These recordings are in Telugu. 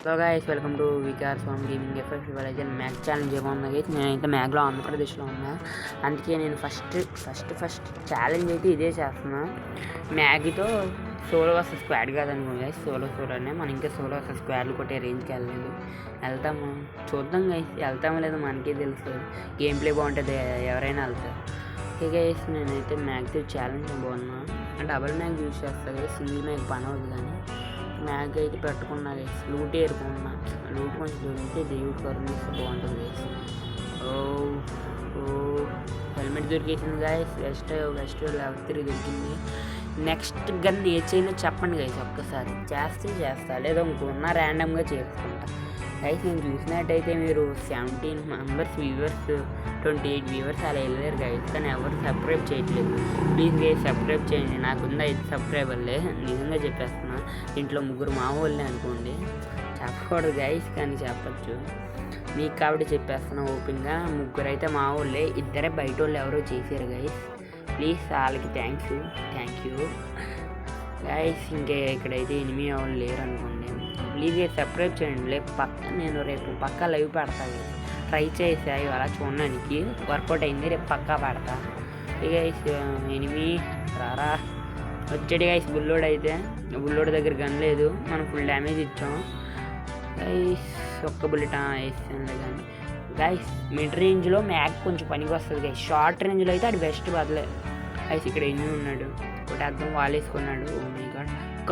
Hello guys, welcome to Vikas home gaming FF. ఇవాళ మ్యాగ్ ఛాలెంజ్ ఏమన్నా గైస్, నేనైతే మ్యాగ్లో ఆంధ్రప్రదేశ్లో ఉన్నా. అందుకే నేను ఫస్ట్ ఛాలెంజ్ అయితే ఇదే చేస్తున్నా. మ్యాగీతో సోలో వర్సెస్ స్క్వాడ్ కాదనుకో గైస్, సోలోనే. మనం ఇంకా సోలో వర్సెస్ స్క్వాడ్లు కొట్టే రేంజ్కి వెళ్తాము. చూద్దాం గైస్, వెళ్తామో లేదో మనకే తెలుసు. గేమ్ ప్లే బాగుంటుంది, ఎవరైనా వెళ్తారు. ఓకే గైస్, నేనైతే మ్యాగ్తో ఛాలెంజ్ బాగున్నా. డబల్ మ్యాగ్ యూజ్ చేస్తా గైస్, సింగిల్ మ్యాగ్ పని అవుతుంది. కానీ మ్యాగ్ అయితే పెట్టుకున్నా గైస్, లూట్ ఏరుకున్నా. లూట్ కొంచెం దొరికితే దేవుడు కరుణిస్తే బాగుంటుంది గైస్. హెల్మెట్ దొరికేసింది గైస్. వెస్ట్ లెవెల్ 3 దొరికింది. నెక్స్ట్ గన్ ఏ చేయలో చెప్పండి గైస్, ఒక్కసారి చేస్తా లేదా ఇంకొన్న ర్యాండమ్గా చేసుకుంటా గైస్. నేను చూసినట్టయితే మీరు 17 మెంబర్స్ వ్యూవర్స్, 28 వ్యూవర్స్ అలా వెళ్ళారు గైస్. కానీ ఎవరు సబ్స్క్రైబ్ చేయట్లేదు. ప్లీజ్ గైస్ సబ్స్క్రైబ్ చేయండి. నాకుందా 5 సబ్స్క్రైబర్లే, నిజంగా చెప్పేస్తున్నా. ఇంట్లో 3 మా వాళ్ళే అనుకోండి. చెప్పకూడదు గైస్, కానీ చెప్పచ్చు మీకు కాబట్టి చెప్పేస్తున్నా ఓపెన్గా. 3 అయితే మా వాళ్ళే, 2 బయట వాళ్ళు ఎవరో చేశారు గైస్. ప్లీజ్ వాళ్ళకి థ్యాంక్ యూ గైస్. ఇంకే ఇక్కడైతే ఎనిమి వాళ్ళు లేరు అనుకోండి. ప్లీజ్ సబ్స్క్రైబ్ చేయండి. నేను రేపు పక్కా లైవ్ పెడతాను. ట్రై చేసా ఇవాళ చూడడానికి, వర్కౌట్ అయింది. రేపు పక్కా పెడతా. ఇక ఎనిమి రారా వచ్చాడు గైస్. బుల్లోడ్ దగ్గర గన్ లేదు, మనం ఫుల్ డ్యామేజ్ ఇచ్చాం గైస్. ఒక్క బుల్లెట్ వేసాను. కానీ గైస్ మిడ్ రేంజ్లో మ్యాగ్ కొంచెం పనికి వస్తుంది గైస్. షార్ట్ రేంజ్లో అయితే అది బెస్ట్ బదలే గైస్. ఇక్కడ ఎన్ని ఉన్నాడు, ఒకటి అర్థం వాలేసుకున్నాడు. ఓ మై గాడ్, ఒక్క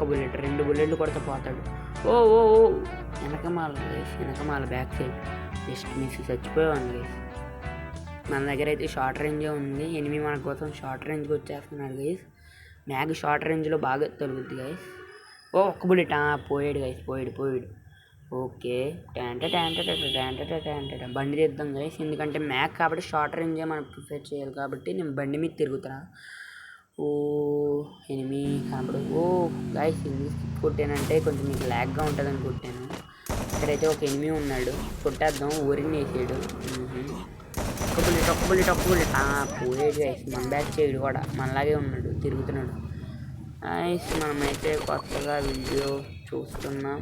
బుల్లెట్ 2 బుల్లెట్లు కొడితే పోతాడు. ఓ వెనకమాల బ్యాక్ సైడ్ జస్ట్ మిస్ చచ్చిపోయాను గైస్. మన దగ్గర అయితే షార్ట్ రేంజే ఉంది. ఎనిమి మన కోసం షార్ట్ రేంజ్కి వచ్చేస్తున్నాడు గైస్. మ్యాగ్ షార్ట్ రేంజ్లో బాగా తొలుగుద్ది గైస్. ఒక్క బుల్లెట్ పోయాడు గైస్, పోయాడు. ఓకే బండి తీద్దాం గైస్. ఎందుకంటే మ్యాగ్ కాబట్టి షార్ట్ రేంజే మనం ప్రిఫర్ చేయాలి కాబట్టి నేను బండి మీద తిరుగుతున్నా. ఎనిమి కనపడు. గైస్ ఎందుకు స్కిప్ కొట్టానంటే కొంచెం మీకు ల్యాగ్గా ఉంటుందని కొట్టాను. ఇక్కడైతే ఒక ఎనిమి ఉన్నాడు, కొట్టేద్దాం. ఊరిని వేసాడు. ఒక్క బుల్లెట్ పోయాడు గైస్. మన బ్యాక్ చేయడు కూడా, మనలాగే ఉన్నాడు, తిరుగుతున్నాడు గైస్. మనమైతే కొత్తగా వీడియో చేస్తున్నాం,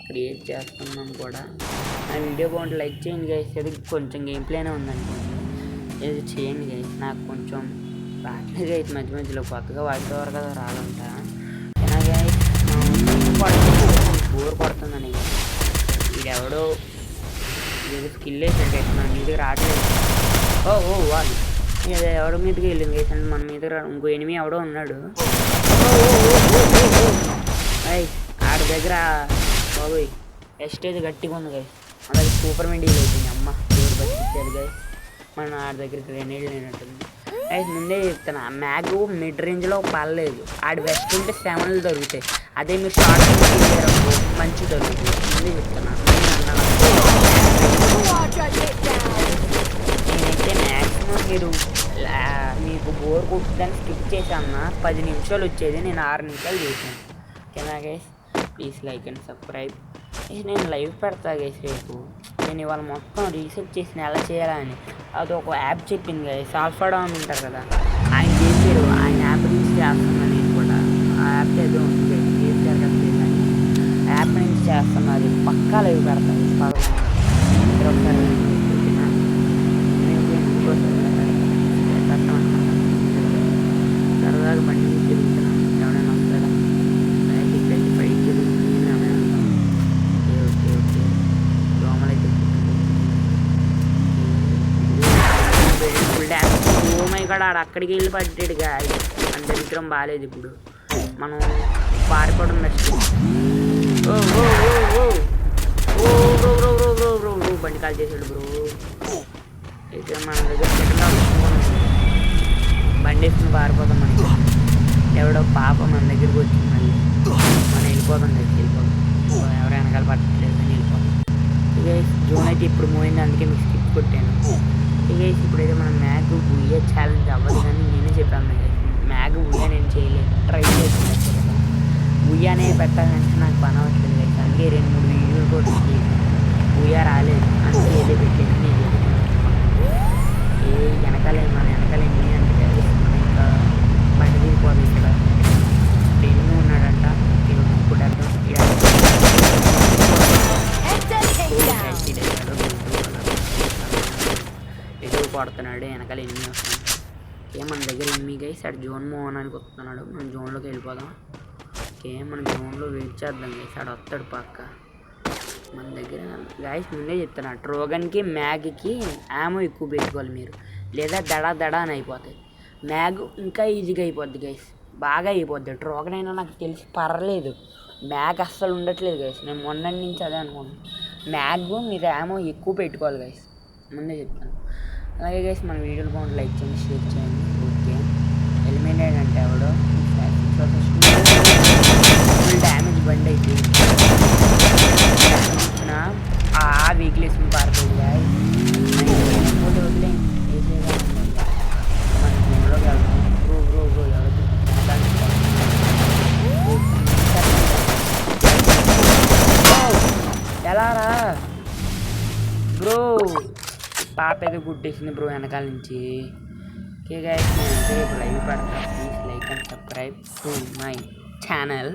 క్రియేట్ చేస్తున్నాం కూడా. ఆ వీడియో బాగుంటే లైక్ చేయండి గైస్. అది కొంచెం గేమ్ ప్లేనే ఉందనుకోండి, ఇది చేయండి గైస్. నాకు కొంచెం రావట్లేదు గైస్, మధ్యలో కొత్తగా వాయిస్ ఓవర్ కదా రాదంట. అయినా గైస్ బోర్ పడుతుందని వీడెవడో ఏదో స్కిల్ వేసాడు గైస్, మన మీదకి రావట్లేదు. వాళ్ళు ఎవడో మీదకి వెళ్ళింది గైస్. అంటే మన మీద ఇంకో ఎనిమి ఎవడో ఉన్నాడు గైస్. ఆడి దగ్గర బాబోయ్ ఎస్టేజ్ గట్టిగా ఉంది గైస్. అలాగే సూపర్ మెండీలు అయిపోయింది. అమ్మ దేవుడు బతికిచ్చాడు గైస్. మన ఆడి దగ్గర గ్రెనేడ్ లేనట్టుంది గైస్. ముందే చెప్తాను, మ్యాగ్ మిడ్ రేంజ్లో పర్లేదు. ఆడి వెస్ట్ ఉంటే 7 దొరుకుతాయి. అదే మీరు షార్ట్ రేంజ్ మంచి దొరుకుతుంది. ముందే చెప్తాను. నేనైతే మ్యాక్సిమం మీకు బోర్ కొట్టుదని స్కిప్ చేశాను. 10 నిమిషాలు వచ్చేది, నేను 6 నిమిషాలు చేశాను. ఓకేనా guys, please like and subscribe. నేను లైవ్ పెడతా గైస్ రేపు. నేను ఇవాళ మొత్తం రీసెర్చ్ చేసిన ఎలా చేయాలని. అది ఒక యాప్ చెప్పింది గైస్, ఆల్ఫాడా అని ఉంటారు కదా, ఆయన చేశారు. ఆయన యాప్ నుంచి చేస్తున్నాను నేను కూడా. ఆ యాప్ ఏదో ఉంది చేశారు కదా, ఆ యాప్ నుంచి చేస్తున్నారు. పక్కా లైవ్ పెడతాను. ఒకసారి సరదాగా బండి తిరుగుతున్నాను, ఎవరైనా వస్తారా? ఇక్కడైతే బైక్ తిరుగుతుంది. ఓకే దోమలైతే ఫుల్ డ్యాన్స్. ఇక్కడ అక్కడికి వెళ్ళి పడ్డాడు గాయ. మన దరిద్రం బాగాలేదు. ఇప్పుడు మనం పారిపోవడం బెస్ట్. బండి కాల్ చేసాడు బ్రో. అయితే మన దగ్గర బండి వేసుకుని పారిపోతాం. మనకి ఎవడో పాప మన దగ్గరికి వచ్చింది. మళ్ళీ మనం వెళ్ళిపోతాం. ఎవరు వెనకాల పట్టట్లేదు అని వెళ్ళిపోతాం. ఇక జోన్ అయితే ఇప్పుడు పోయింది, అందుకే మీకు స్కిప్ కొట్టాను. ఇక ఇప్పుడైతే మనం మ్యాగ్ బుయ్యే ఛాలెంజ్ అవ్వదు. కానీ నేనే చెప్పాను మ్యాగ్ బుయ్యా నేను చేయలేదు, ట్రై చేస్తున్నాను. బుయ్యానే పెట్టాలంటే నాకు పని అవ్వట్లేదు. అందుకే 2-3 వీడియోలు కూడా బుయ్యా రాలేదు, అందుకే ఏదో పెట్టేసి నేను వెనకాలే అంటే ఇంకా బండి తీరిపోదు. ఇక్కడ ఉన్నాడంట. ఇప్పుడు వస్తున్నాడు, వెనకాల ఎనిమి వస్తున్నాడు. ఓకే మన దగ్గర ఎనిమి గైస్ అటు జోన్ మోహనానికి వస్తున్నాడు. మనం జోన్లోకి వెళ్ళిపోదాం. ఓకే మన జోన్లో వెయిట్ చేద్దాం గైస్, ఆడు వస్తాడు పక్క. మన దగ్గర గైస్ ముందే చెప్తున్నా, ట్రోగన్కి మ్యాగ్కి యామో ఎక్కువ పెట్టుకోవాలి మీరు, లేదా దడా అని అయిపోతాయి. మ్యాగ్ ఇంకా ఈజీగా అయిపోద్ది గైస్, బాగా అయిపోద్ది. ట్రోగన్ అయినా నాకు తెలిసి పర్లేదు, మ్యాగ్ అస్సలు ఉండట్లేదు గైస్. నేను మొన్నటి నుంచి అదే అనుకున్నాను, మ్యాగ్ మీరు యామో ఎక్కువ పెట్టుకోవాలి గైస్, ముందే చెప్తాను. అలాగే గైస్ మన వీడియోలు బాగుంటే లైక్ చేయండి, షేర్ చేయండి. ఓకే ఎలిమినేట్ అంటే ఎవడో ఫుల్ డ్యామేజ్ బండి అయితే డ్యామేజ్ ఇచ్చిన ఆ వీక్లెస్ పారిపోయింది గాయస్. వదిలే మన జోన్లోకి వెళ్దాం. బ్రో ఎలా రా బ్రో, పాప ఏదో గుడ్డేసింది బ్రో వెనకాల నుంచి. ఓకే గైస్ నేనైతే ఇప్పుడు లైవ్ పెడతా, please like and subscribe to my channel.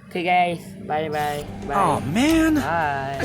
Okay guys bye bye bye bye.